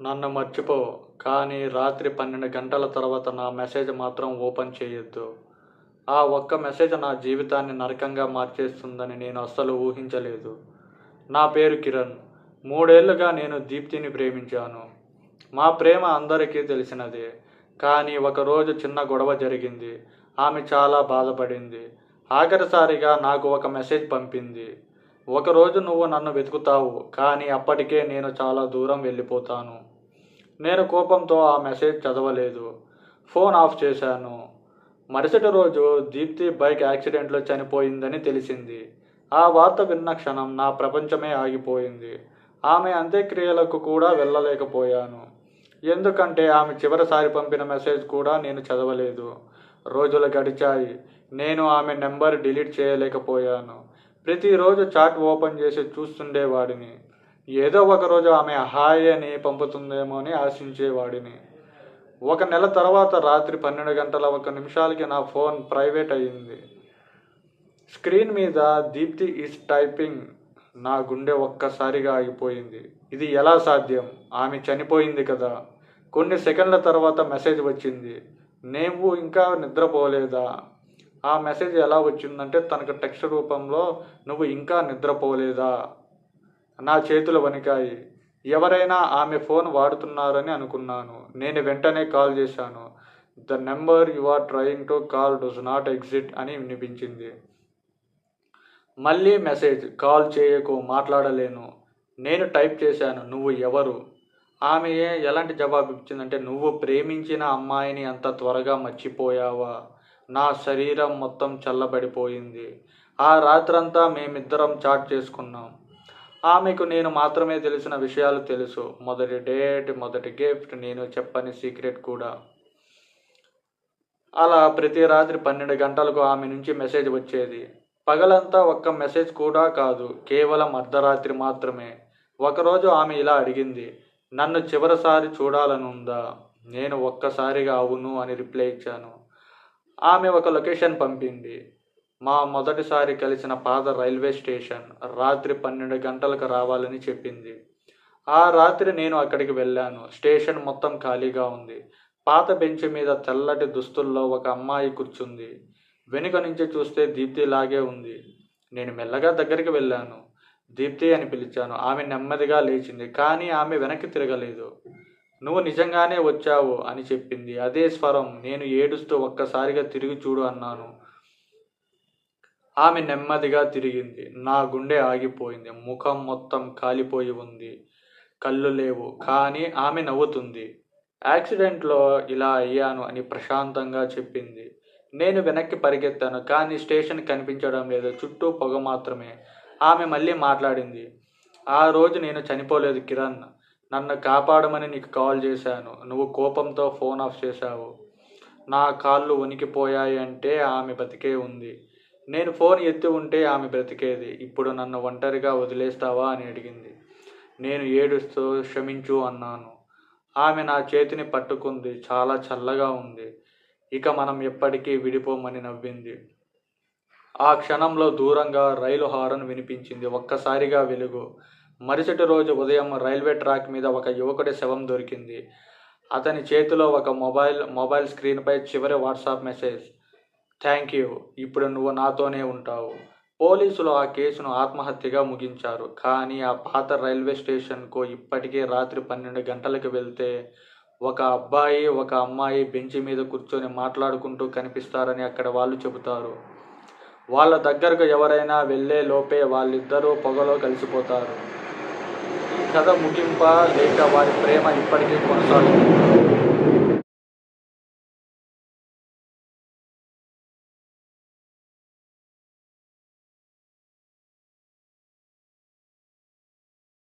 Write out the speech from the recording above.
నన్ను మర్చిపో, కానీ రాత్రి 12 గంటల తర్వాత నా మెసేజ్ మాత్రం ఓపెన్ చేయొద్దు. ఆ ఒక్క మెసేజ్ నా జీవితాన్ని నరకంగా మార్చేస్తుందని నేను అస్సలు ఊహించలేదు. నా పేరు కిరణ్. 3 ఏళ్లుగా నేను దీప్తిని ప్రేమించాను. మా ప్రేమ అందరికీ తెలిసినదే. కానీ ఒకరోజు చిన్న గొడవ జరిగింది. ఆమె చాలా బాధపడింది. ఆఖరిసారిగా నాకు ఒక మెసేజ్ పంపింది. ఒకరోజు నువ్వు నన్ను వెతుకుతావు, కానీ అప్పటికే నేను చాలా దూరం వెళ్ళిపోతాను. నేను కోపంతో ఆ మెసేజ్ చదవలేదు. ఫోన్ ఆఫ్ చేశాను. మరుసటి రోజు దీప్తి బైక్ యాక్సిడెంట్లో చనిపోయిందని తెలిసింది. ఆ వార్త విన్న క్షణం నా ప్రపంచమే ఆగిపోయింది. ఆమె అంత్యక్రియలకు కూడా వెళ్ళలేకపోయాను. ఎందుకంటే ఆమె చివరిసారి పంపిన మెసేజ్ కూడా నేను చదవలేదు. రోజులు గడిచాయి. నేను ఆమె నెంబర్ డిలీట్ చేయలేకపోయాను. ప్రతిరోజు చాట్ ఓపెన్ చేసి చూస్తుండేవాడిని. ఏదో ఒకరోజు ఆమె హాయ్ అని పంపుతుందేమో అని ఆశించేవాడిని. 1 నెల తర్వాత రాత్రి 12 గంటల 1 నిమిషాలకి నా ఫోన్ ప్రైవేట్ అయ్యింది. స్క్రీన్ మీద దీప్తి ఈజ్ టైపింగ్. నా గుండె ఒక్కసారిగా ఆగిపోయింది. ఇది ఎలా సాధ్యం? ఆమె చనిపోయింది కదా. కొన్ని సెకండ్ల తర్వాత మెసేజ్ వచ్చింది. నువ్వు ఇంకా నిద్రపోలేదా? ఆ మెసేజ్ ఎలా వచ్చిందంటే తనకు టెక్స్ట్ రూపంలో, నువ్వు ఇంకా నిద్రపోలేదా? నా చేతులు వణికాయి. ఎవరైనా ఆమె ఫోన్ వాడుతున్నారని అనుకున్నాను. నేను వెంటనే కాల్ చేశాను. The number you are trying to call does not exist అని వినిపించింది. మళ్ళీ మెసేజ్, కాల్ చేయకు, మాట్లాడలేను. నేను టైప్ చేశాను, నువ్వు ఎవరు? ఆమె ఎలాంటి జవాబు ఇచ్చిందంటే, నువ్వు ప్రేమించిన అమ్మాయిని అంత త్వరగా మర్చిపోయావా? నా శరీరం మొత్తం చల్లబడిపోయింది. ఆ రాత్రంతా మేమిద్దరం చాట్ చేసుకున్నాం. ఆమెకు నేను మాత్రమే తెలిసిన విషయాలు తెలుసు. మొదటి డేట్, మొదటి గిఫ్ట్, నేను చెప్పని సీక్రెట్ కూడా. అలా ప్రతి రాత్రి 12 గంటలకు ఆమె నుంచి మెసేజ్ వచ్చేది. పగలంతా ఒక్క మెసేజ్ కూడా కాదు, కేవలం అర్ధరాత్రి మాత్రమే. ఒకరోజు ఆమె ఇలా అడిగింది, నన్ను చివరిసారి చూడాలనుందా? నేను ఒక్కసారిగా అవును అని రిప్లై ఇచ్చాను. ఆమె ఒక లొకేషన్ పంపింది. మా మొదటిసారి కలిసిన పాత రైల్వే స్టేషన్. రాత్రి 12 గంటలకు రావాలని చెప్పింది. ఆ రాత్రి నేను అక్కడికి వెళ్ళాను. స్టేషన్ మొత్తం ఖాళీగా ఉంది. పాత బెంచ్ మీద తెల్లటి దుస్తుల్లో ఒక అమ్మాయి కూర్చుంది. వెనుక నుంచి చూస్తే దీప్తి లాగే ఉంది. నేను మెల్లగా దగ్గరికి వెళ్ళాను. దీప్తి అని పిలిచాను. ఆమె నెమ్మదిగా లేచింది, కానీ ఆమె వెనక్కి తిరగలేదు. నువ్వు నిజంగానే వచ్చావు అని చెప్పింది. అదే స్వరం. నేను ఏడుస్తూ ఒక్కసారిగా తిరిగి చూడు అన్నాను. ఆమె నెమ్మదిగా తిరిగింది. నా గుండె ఆగిపోయింది. ముఖం మొత్తం కాలిపోయి ఉంది. కళ్ళు లేవు, కానీ ఆమె నవ్వుతుంది. యాక్సిడెంట్లో ఇలా అయ్యాను అని ప్రశాంతంగా చెప్పింది. నేను వెనక్కి పరిగెత్తాను, కానీ స్టేషన్ కనిపించడం లేదు. చుట్టూ పొగ మాత్రమే. ఆమె మళ్ళీ మాట్లాడింది. ఆ రోజు నేను చనిపోలేదు కిరణ్. నన్ను కాపాడమని నీకు కాల్ చేశాను. నువ్వు కోపంతో ఫోన్ ఆఫ్ చేశావు. నా కాళ్ళు వణికిపోయాయి. అంటే ఆమె బతికే ఉంది. నేను ఫోన్ ఎత్తి ఉంటే ఆమె బ్రతికేది. ఇప్పుడు నన్ను ఒంటరిగా వదిలేస్తావా అని అడిగింది. నేను ఏడుస్తూ క్షమించు అన్నాను. ఆమె నా చేతిని పట్టుకుంది. చాలా చల్లగా ఉంది. ఇక మనం ఎప్పటికీ విడిపోమని నవ్వింది. ఆ క్షణంలో దూరంగా రైలు హారన్ వినిపించింది. ఒక్కసారిగా వెలుగు. మరుసటి రోజు ఉదయం రైల్వే ట్రాక్ మీద ఒక యువకుడి శవం దొరికింది. అతని చేతిలో ఒక మొబైల్ స్క్రీన్పై చివరి వాట్సాప్ మెసేజ్, థ్యాంక్ యూ, ఇప్పుడు నువ్వు నాతోనే ఉంటావు. పోలీసులు ఆ కేసును ఆత్మహత్యగా ముగించారు. కానీ ఆ పాత రైల్వే స్టేషన్కు ఇప్పటికే రాత్రి 12 గంటలకు వెళ్తే ఒక అబ్బాయి, ఒక అమ్మాయి బెంచి మీద కూర్చొని మాట్లాడుకుంటూ కనిపిస్తారని అక్కడ వాళ్ళు చెబుతారు. వాళ్ళ దగ్గరకు ఎవరైనా వెళ్ళే లోపే వాళ్ళిద్దరూ పొగలో కలిసిపోతారు. ఈ కథ ముగింపా, లేక వారి ప్రేమ ఇప్పటికీ కొనసాగుతుంది?